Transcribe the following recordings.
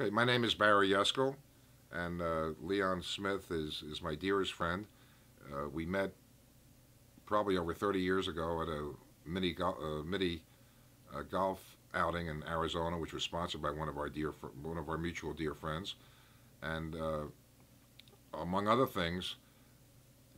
Okay, my name is Barry Yeskel, and Leon Smith is my dearest friend. We met probably over 30 years ago at a mini golf outing in Arizona, which was sponsored by one of our mutual dear friends. And among other things,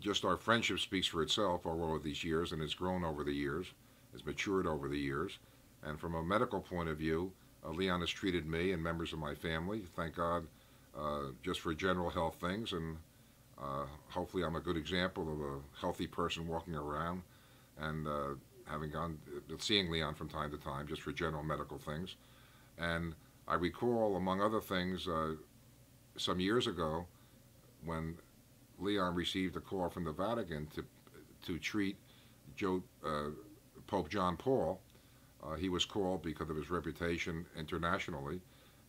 just our friendship speaks for itself over all of these years, and has grown over the years, has matured over the years. And from a medical point of view, Leon has treated me and members of my family, thank God, just for general health things, and hopefully I'm a good example of a healthy person walking around, and seeing Leon from time to time just for general medical things. And I recall, among other things, some years ago when Leon received a call from the Vatican to treat Pope John Paul. He was called because of his reputation internationally,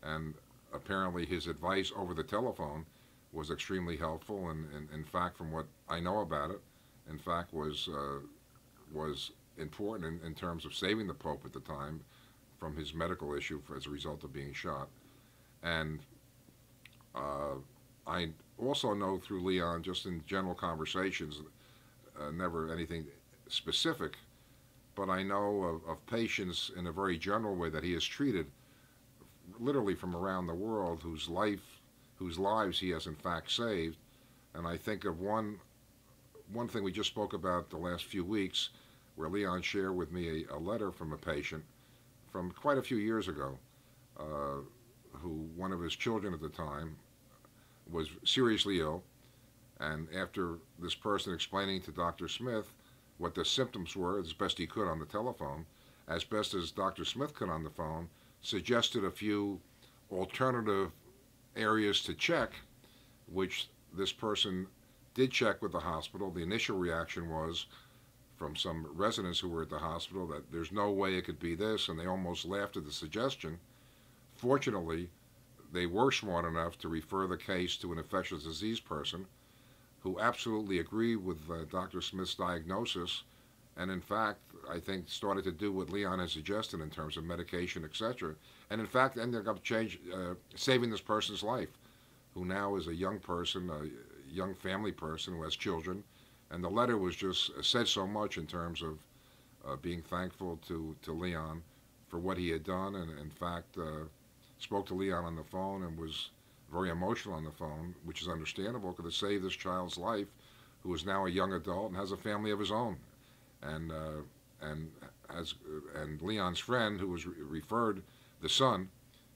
and apparently his advice over the telephone was extremely helpful, and in fact, from what I know about it, in fact, was important in terms of saving the Pope at the time from his medical issue as a result of being shot. And I also know through Leon, just in general conversations, never anything specific, but I know of patients in a very general way that he has treated, literally from around the world, whose lives he has in fact saved. And I think of one thing we just spoke about the last few weeks, where Leon shared with me a letter from a patient from quite a few years ago, who one of his children at the time was seriously ill, and after this person explaining to Dr. Smith what the symptoms were as best he could on the telephone, as best as Dr. Smith could on the phone, suggested a few alternative areas to check, which this person did check with the hospital. The initial reaction was from some residents who were at the hospital that there's no way it could be this, and they almost laughed at the suggestion. Fortunately, they were smart enough to refer the case to an infectious disease person who absolutely agreed with Dr. Smith's diagnosis, and in fact, I think started to do what Leon has suggested in terms of medication, etc. And in fact, ended up saving this person's life, who now is a young person, a young family person who has children. And the letter was just said so much in terms of being thankful to Leon for what he had done, and in fact spoke to Leon on the phone and was very emotional on the phone, which is understandable because it saved this child's life, who is now a young adult and has a family of his own. And Leon's friend, who was referred the son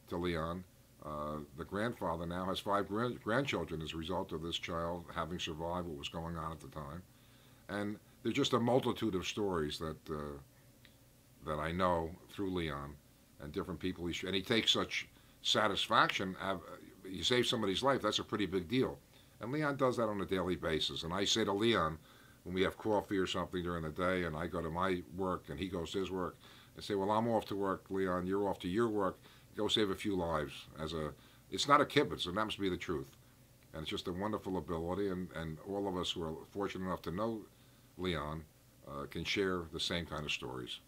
to Leon, the grandfather now has 5 grandchildren as a result of this child having survived what was going on at the time. And there's just a multitude of stories that I know through Leon and different people. And he takes such satisfaction. You save somebody's life, that's a pretty big deal. And Leon does that on a daily basis. And I say to Leon, when we have coffee or something during the day, and I go to my work and he goes to his work, and say, well, I'm off to work, Leon, you're off to your work, go save a few lives. It's not a kibitz, and that must be the truth. And it's just a wonderful ability, and all of us who are fortunate enough to know Leon can share the same kind of stories.